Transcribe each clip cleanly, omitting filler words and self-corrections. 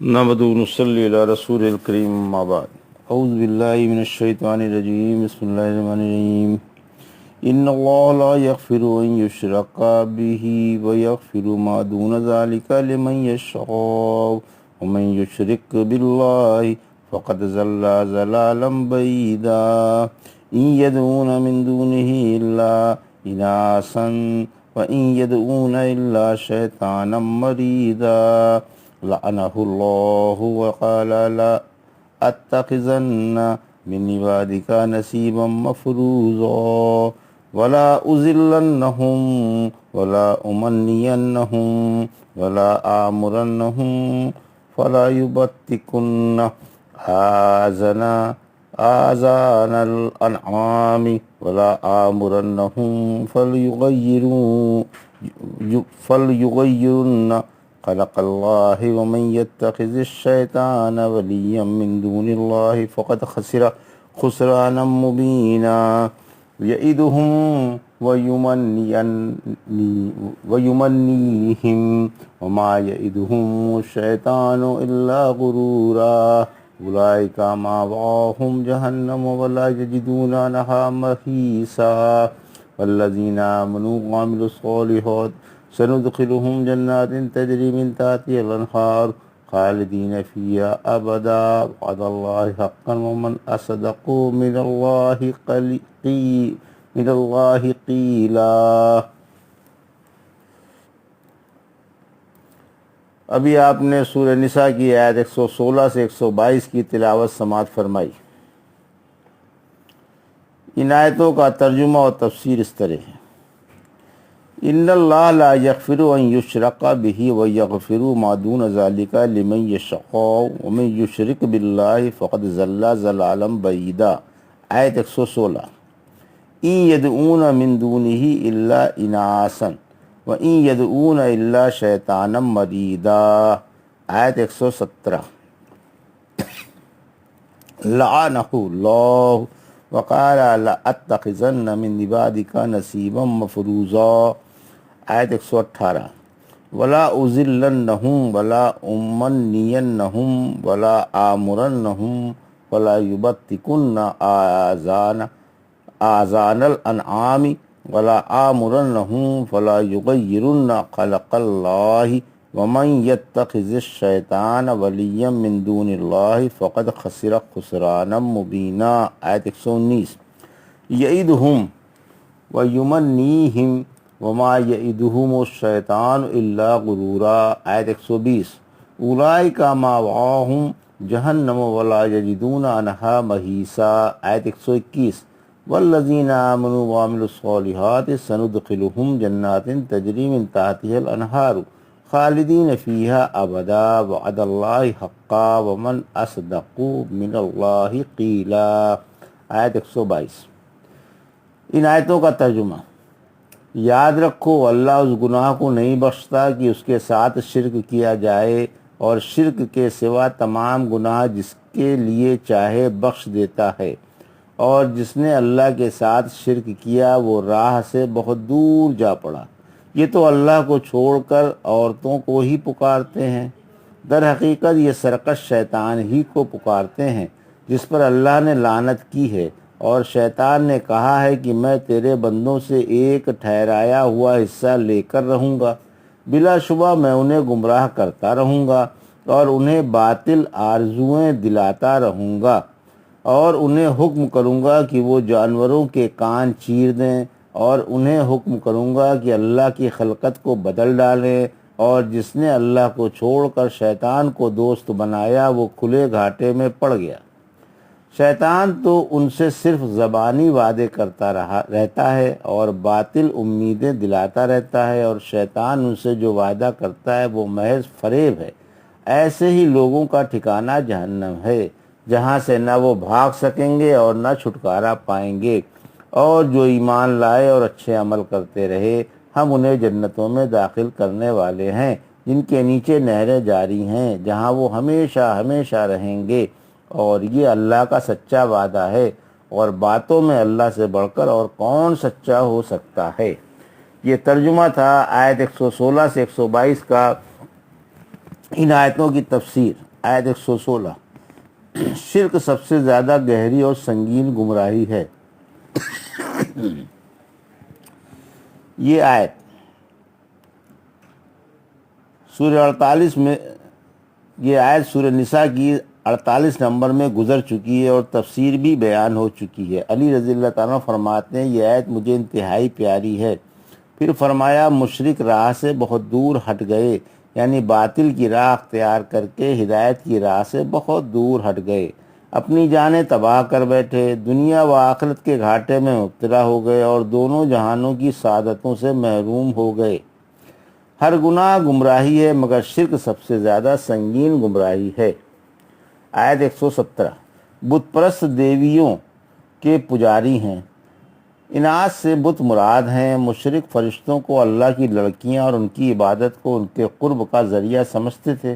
نحمدہ و نصلی علی رسول الکریم اما بعد اعوذ باللہ من الشیطان الرجیم بسم اللہ الرحمن الرحیم ان اللہ لا یغفر ان یشرک بہ ویغفر ما دون ذلک لمن یشاء ومن یشرک باللہ فقد ضل ضلالا بعیدا ان یدعون من دونہ الا اناسا وان یدعون الا شیطانا مریدا لعنہ اللہ وقال لا اتخذن من عبادک نصیبا مفروضا ولا اذلنہم ولا امنینہم ولا آمرنہم فلا یبتکن آذان الانعام ولا آمرنہم فلیغیرن خلق اللہ ومن یتخذ الشیطان ولیا من دون اللہ فقد خسر خسرانا مبینا یعدہم ویمنیہم وما یعدہم الشیطان الا غرورا اولئک مأواہم جہنم ولا یجدون عنہا محیصا والذین آمنوا وعملوا الصالحات سندخلهم جنات تجری من تحتها الانہار خالدین فیہا ابدا وعد اللہ حقا ومن اصدق من اللہ قیلا۔ ابھی آپ نے سورہ نساء کی آیت 116 سے 122 کی تلاوت سماعت فرمائی۔ ان آیتوں کا ترجمہ اور تفسیر اس طرح ہے: ان اللہ لا یغفر ان یشرک بہ ویغفر ما دون ذلک لمن یشاء ومن یشرک باللہ فقد ضل ضلالا بعیدا۔ آیت 116۔ ان یدعون من دونہ الا اناسا وان یدعون الا شیطانا مریدا۔ آیت 117۔ لعنہ اللہ وقال لأتخذن من عبادک نصیبا مفروضا۔ آیت 118۔ ولا اذلنہم ولا امنینہم ولا آمرنہم ولا یبتکن آذان الانعام ولا آمرنہم فلا یغیرن خلق اللہ ومن یتخذ الشیطان ولیا من دون اللہ فقد خسر خسرانا مبینا۔ آیت 119۔ یعدہم ویمنیہم وما یعدہم الشیطان الا غرورا۔ آیت 120۔ اولئک مأواہم جہنم ولا یجدون عنہا محیصا۔ آیت 121۔ والذین آمنوا وعملوا الصالحات سندخلهم جنات تجری من تحتها الانہار خالدین فیہا ابدا وعد اللہ حقا ومن اصدق من اللہ قیلا۔ آیت 122۔ ان آیتوں کا ترجمہ: یاد رکھو اللہ اس گناہ کو نہیں بخشتا کہ اس کے ساتھ شرک کیا جائے، اور شرک کے سوا تمام گناہ جس کے لیے چاہے بخش دیتا ہے، اور جس نے اللہ کے ساتھ شرک کیا وہ راہ سے بہت دور جا پڑا۔ یہ تو اللہ کو چھوڑ کر عورتوں کو ہی پکارتے ہیں، در حقیقت یہ سرکش شیطان ہی کو پکارتے ہیں جس پر اللہ نے لعنت کی ہے، اور شیطان نے کہا ہے کہ میں تیرے بندوں سے ایک ٹھہرایا ہوا حصہ لے کر رہوں گا، بلا شبہ میں انہیں گمراہ کرتا رہوں گا اور انہیں باطل آرزوئیں دلاتا رہوں گا، اور انہیں حکم کروں گا کہ وہ جانوروں کے کان چیر دیں، اور انہیں حکم کروں گا کہ اللہ کی خلقت کو بدل ڈالیں، اور جس نے اللہ کو چھوڑ کر شیطان کو دوست بنایا وہ کھلے گھاٹے میں پڑ گیا۔ شیطان تو ان سے صرف زبانی وعدے کرتا رہتا ہے اور باطل امیدیں دلاتا رہتا ہے، اور شیطان ان سے جو وعدہ کرتا ہے وہ محض فریب ہے۔ ایسے ہی لوگوں کا ٹھکانہ جہنم ہے، جہاں سے نہ وہ بھاگ سکیں گے اور نہ چھٹکارا پائیں گے، اور جو ایمان لائے اور اچھے عمل کرتے رہے ہم انہیں جنتوں میں داخل کرنے والے ہیں، جن کے نیچے نہریں جاری ہیں، جہاں وہ ہمیشہ ہمیشہ رہیں گے، اور یہ اللہ کا سچا وعدہ ہے، اور باتوں میں اللہ سے بڑھ کر اور کون سچا ہو سکتا ہے۔ یہ ترجمہ تھا آیت 116 سے 122 کا۔ ان آیتوں کی تفسیر: آیت 116 شرک سب سے زیادہ گہری اور سنگین گمراہی ہے۔ یہ آیت سورہ 48 میں، یہ آیت سورہ نساء کی 48 نمبر میں گزر چکی ہے اور تفسیر بھی بیان ہو چکی ہے۔ علی رضی اللہ تعالیٰ فرماتے ہیں یہ آیت مجھے انتہائی پیاری ہے۔ پھر فرمایا مشرک راہ سے بہت دور ہٹ گئے، یعنی باطل کی راہ اختیار کر کے ہدایت کی راہ سے بہت دور ہٹ گئے، اپنی جانیں تباہ کر بیٹھے، دنیا و آخرت کے گھاٹے میں مبتلا ہو گئے اور دونوں جہانوں کی سعادتوں سے محروم ہو گئے۔ ہر گناہ گمراہی ہے مگر شرک سب سے زیادہ سنگین گمراہی ہے۔ آیت 117 بت پرست دیویوں کے پجاری ہیں، اناث سے بت مراد ہیں۔ مشرک فرشتوں کو اللہ کی لڑکیاں اور ان کی عبادت کو ان کے قرب کا ذریعہ سمجھتے تھے،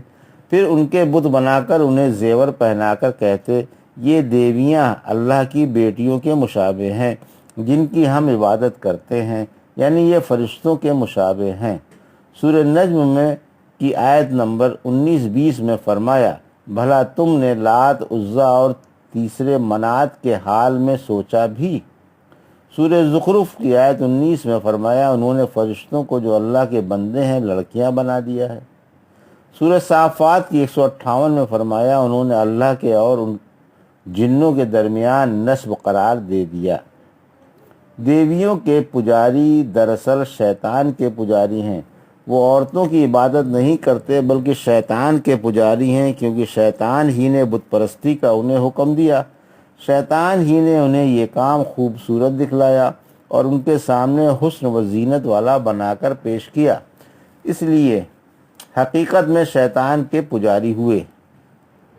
پھر ان کے بت بنا کر انہیں زیور پہنا کر کہتے یہ دیویاں اللہ کی بیٹیوں کے مشابہ ہیں جن کی ہم عبادت کرتے ہیں، یعنی یہ فرشتوں کے مشابہ ہیں۔ سورہ نجم میں کی آیت نمبر 19-20 میں فرمایا بھلا تم نے لات عزا اور تیسرے منات کے حال میں سوچا بھی۔ سورہ زخرف کی آیت 19 میں فرمایا انہوں نے فرشتوں کو جو اللہ کے بندے ہیں لڑکیاں بنا دیا ہے۔ سورہ صافات کی 158 میں فرمایا انہوں نے اللہ کے اور ان جنوں کے درمیان نسب قرار دے دیا۔ دیویوں کے پجاری دراصل شیطان کے پجاری ہیں، وہ عورتوں کی عبادت نہیں کرتے بلکہ شیطان کے پجاری ہیں، کیونکہ شیطان ہی نے بت پرستی کا انہیں حکم دیا، شیطان ہی نے انہیں یہ کام خوبصورت دکھلایا اور ان کے سامنے حسن و زینت والا بنا کر پیش کیا، اس لیے حقیقت میں شیطان کے پجاری ہوئے۔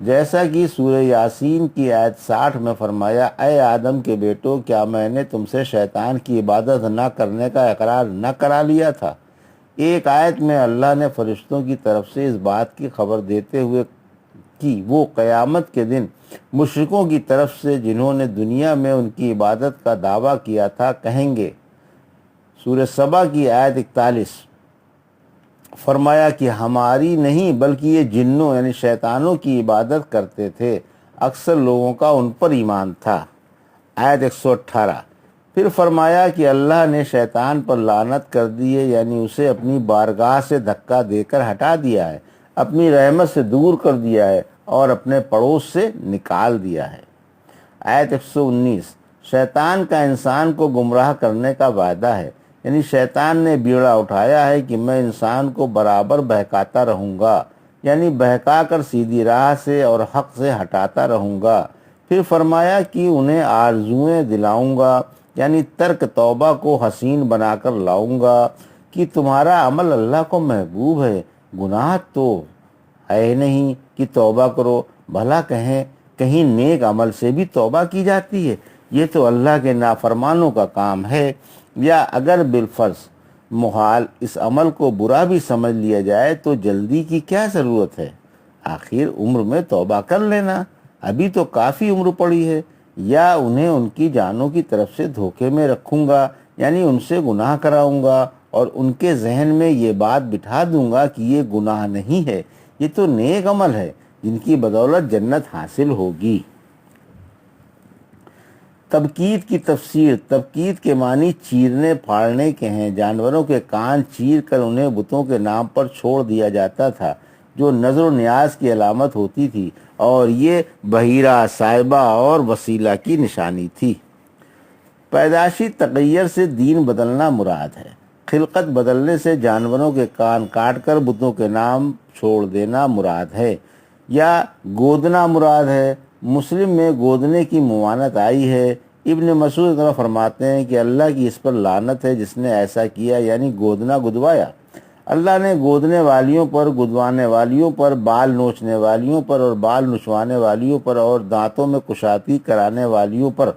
جیسا کہ سورہ یاسین کی آیت 60 میں فرمایا اے آدم کے بیٹو کیا میں نے تم سے شیطان کی عبادت نہ کرنے کا اقرار نہ کرا لیا تھا۔ ایک آیت میں اللہ نے فرشتوں کی طرف سے اس بات کی خبر دیتے ہوئے کہ وہ قیامت کے دن مشرکوں کی طرف سے جنہوں نے دنیا میں ان کی عبادت کا دعویٰ کیا تھا کہیں گے۔ سورہ سبا کی آیت 41 فرمایا کہ ہماری نہیں بلکہ یہ جنوں یعنی شیطانوں کی عبادت کرتے تھے، اکثر لوگوں کا ان پر ایمان تھا۔ آیت 118 پھر فرمایا کہ اللہ نے شیطان پر لعنت کر دی ہے، یعنی اسے اپنی بارگاہ سے دھکا دے کر ہٹا دیا ہے، اپنی رحمت سے دور کر دیا ہے اور اپنے پڑوس سے نکال دیا ہے۔ آیت 119 شیطان کا انسان کو گمراہ کرنے کا وعدہ ہے، یعنی شیطان نے بیڑا اٹھایا ہے کہ میں انسان کو برابر بہکاتا رہوں گا، یعنی بہکا کر سیدھی راہ سے اور حق سے ہٹاتا رہوں گا۔ پھر فرمایا کہ انہیں آرزوئیں دلاؤں گا، یعنی ترک توبہ کو حسین بنا کر لاؤں گا کہ تمہارا عمل اللہ کو محبوب ہے، گناہ تو ہے نہیں کہ توبہ کرو، بھلا کہیں نیک عمل سے بھی توبہ کی جاتی ہے، یہ تو اللہ کے نافرمانوں کا کام ہے۔ یا اگر بالفرض محال اس عمل کو برا بھی سمجھ لیا جائے تو جلدی کی کیا ضرورت ہے، آخر عمر میں توبہ کر لینا، ابھی تو کافی عمر پڑی ہے۔ یا انہیں ان کی جانوں کی طرف سے دھوکے میں رکھوں گا، یعنی ان سے گناہ کراؤں گا اور ان کے ذہن میں یہ بات بٹھا دوں گا کہ یہ گناہ نہیں ہے، یہ تو نیک عمل ہے جن کی بدولت جنت حاصل ہوگی۔ تبکید کی تفسیر، تبکید کے معنی چیرنے پھاڑنے کے ہیں۔ جانوروں کے کان چیر کر انہیں بتوں کے نام پر چھوڑ دیا جاتا تھا جو نظر و نیاز کی علامت ہوتی تھی، اور یہ بحیرہ، صاحبہ اور وسیلہ کی نشانی تھی۔ پیدائشی تغیر سے دین بدلنا مراد ہے، خلقت بدلنے سے جانوروں کے کان کاٹ کر بتوں کے نام چھوڑ دینا مراد ہے، یا گودنا مراد ہے۔ مسلم میں گودنے کی ممانعت آئی ہے۔ ابن مسعود فرماتے ہیں کہ اللہ کی اس پر لعنت ہے جس نے ایسا کیا، یعنی گودنا گدوایا۔ اللہ نے گودنے والیوں پر، گدوانے والیوں پر، بال نوچنے والیوں پر اور بال نچوانے والیوں پر اور دانتوں میں کشادگی کرانے والیوں پر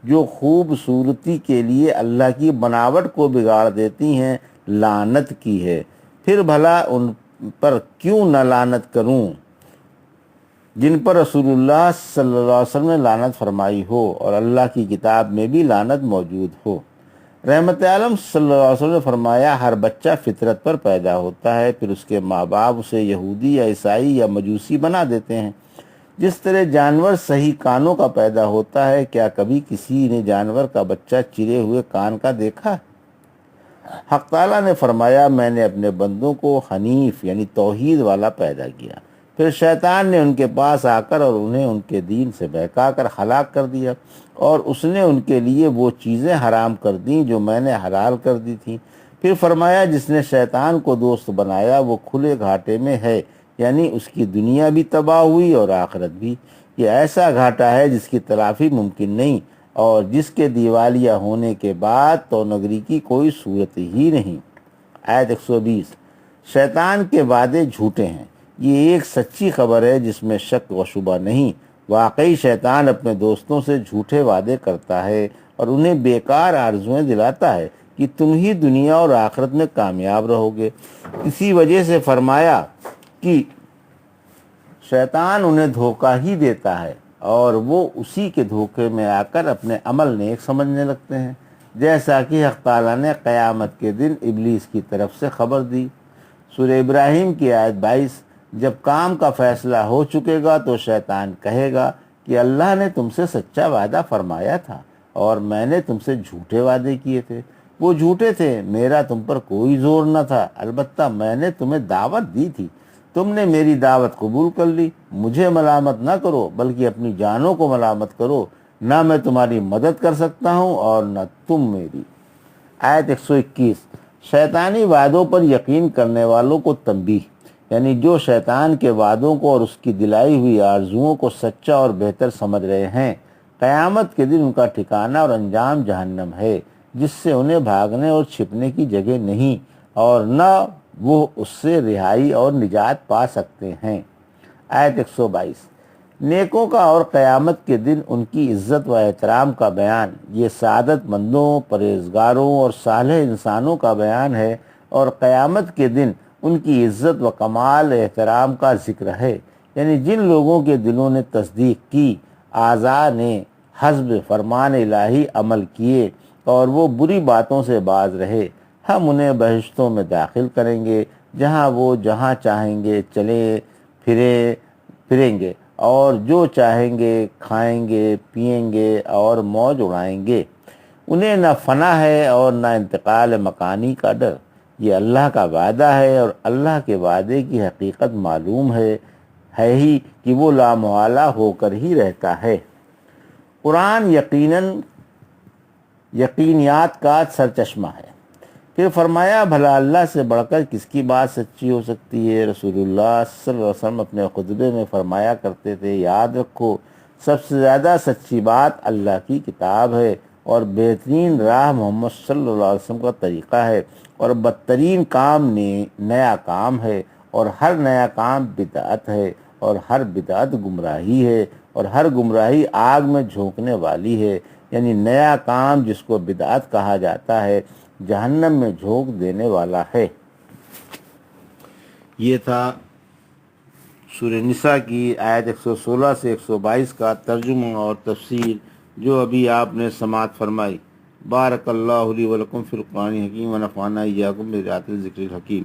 جو خوبصورتی کے لیے اللہ کی بناوٹ کو بگاڑ دیتی ہیں لعنت کی ہے۔ پھر بھلا ان پر کیوں نہ لعنت کروں جن پر رسول اللہ صلی اللہ علیہ وسلم نے لعنت فرمائی ہو اور اللہ کی کتاب میں بھی لعنت موجود ہو۔ رحمت عالم صلی اللہ علیہ وسلم نے فرمایا ہر بچہ فطرت پر پیدا ہوتا ہے، پھر اس کے ماں باپ اسے یہودی یا عیسائی یا مجوسی بنا دیتے ہیں۔ جس طرح جانور صحیح کانوں کا پیدا ہوتا ہے، کیا کبھی کسی نے جانور کا بچہ چرے ہوئے کان کا دیکھا؟ حق تعالیٰ نے فرمایا میں نے اپنے بندوں کو حنیف یعنی توحید والا پیدا کیا، پھر شیطان نے ان کے پاس آ کر اور انہیں ان کے دین سے بہکا کر ہلاک کر دیا، اور اس نے ان کے لیے وہ چیزیں حرام کر دیں جو میں نے حلال کر دی تھیں۔ پھر فرمایا جس نے شیطان کو دوست بنایا وہ کھلے گھاٹے میں ہے، یعنی اس کی دنیا بھی تباہ ہوئی اور آخرت بھی۔ یہ ایسا گھاٹا ہے جس کی تلافی ممکن نہیں، اور جس کے دیوالیہ ہونے کے بعد تو نگری کی کوئی صورت ہی نہیں۔ آیت 120، شیطان کے وعدے جھوٹے ہیں، یہ ایک سچی خبر ہے جس میں شک و شبہ نہیں۔ واقعی شیطان اپنے دوستوں سے جھوٹے وعدے کرتا ہے اور انہیں بیکار آرزویں دلاتا ہے کہ تم ہی دنیا اور آخرت میں کامیاب رہو گے۔ اسی وجہ سے فرمایا کہ شیطان انہیں دھوکہ ہی دیتا ہے اور وہ اسی کے دھوکے میں آ کر اپنے عمل نیک سمجھنے لگتے ہیں، جیسا کہ حق تعالیٰ نے قیامت کے دن ابلیس کی طرف سے خبر دی۔ سورہ ابراہیم کی آیت 22، جب کام کا فیصلہ ہو چکے گا تو شیطان کہے گا کہ اللہ نے تم سے سچا وعدہ فرمایا تھا اور میں نے تم سے جھوٹے وعدے کیے تھے۔ وہ جھوٹے تھے، میرا تم پر کوئی زور نہ تھا، البتہ میں نے تمہیں دعوت دی تھی، تم نے میری دعوت قبول کر لی۔ مجھے ملامت نہ کرو بلکہ اپنی جانوں کو ملامت کرو، نہ میں تمہاری مدد کر سکتا ہوں اور نہ تم میری۔ آیت 121، شیطانی وعدوں پر یقین کرنے والوں کو تنبیہ، یعنی جو شیطان کے وعدوں کو اور اس کی دلائی ہوئی آرزوؤں کو سچا اور بہتر سمجھ رہے ہیں، قیامت کے دن ان کا ٹھکانہ اور انجام جہنم ہے، جس سے انہیں بھاگنے اور چھپنے کی جگہ نہیں، اور نہ وہ اس سے رہائی اور نجات پا سکتے ہیں۔ آیت 122، نیکوں کا اور قیامت کے دن ان کی عزت و احترام کا بیان، یہ سعادت مندوں، پرہیزگاروں اور صالح انسانوں کا بیان ہے، اور قیامت کے دن ان کی عزت و کمال احترام کا ذکر ہے، یعنی جن لوگوں کے دلوں نے تصدیق کی، اعضاء نے حسب فرمان الہی عمل کیے اور وہ بری باتوں سے باز رہے، ہم انہیں بہشتوں میں داخل کریں گے جہاں وہ جہاں چاہیں گے چلے پھریں گے اور جو چاہیں گے کھائیں گے پئیں گے اور موج اڑائیں گے۔ انہیں نہ فنا ہے اور نہ انتقال مکانی کا ڈر۔ یہ اللہ کا وعدہ ہے اور اللہ کے وعدے کی حقیقت معلوم ہے ہی کہ وہ لامحالہ ہو کر ہی رہتا ہے۔ قرآن یقینیات کا سرچشمہ ہے۔ پھر فرمایا بھلا اللہ سے بڑھ کر کس کی بات سچی ہو سکتی ہے؟ رسول اللہ صلی اللہ علیہ وسلم اپنے خطبے میں فرمایا کرتے تھے، یاد رکھو سب سے زیادہ سچی بات اللہ کی کتاب ہے، اور بہترین راہ محمد صلی اللہ علیہ وسلم کا طریقہ ہے، اور بدترین کام نیا کام ہے، اور ہر نیا کام بدعت ہے، اور ہر بدعت گمراہی ہے، اور ہر گمراہی آگ میں جھونکنے والی ہے، یعنی نیا کام جس کو بدعت کہا جاتا ہے جہنم میں جھونک دینے والا ہے۔ یہ تھا سورہ نساء کی آیت 116 سے 122 کا ترجمہ اور تفسیر جو ابھی آپ نے سماعت فرمائی۔ بارک اللہ لی ولکم فی القرآن الحکیم ونفعنی ایاکم بآیات الذکر الحکیم۔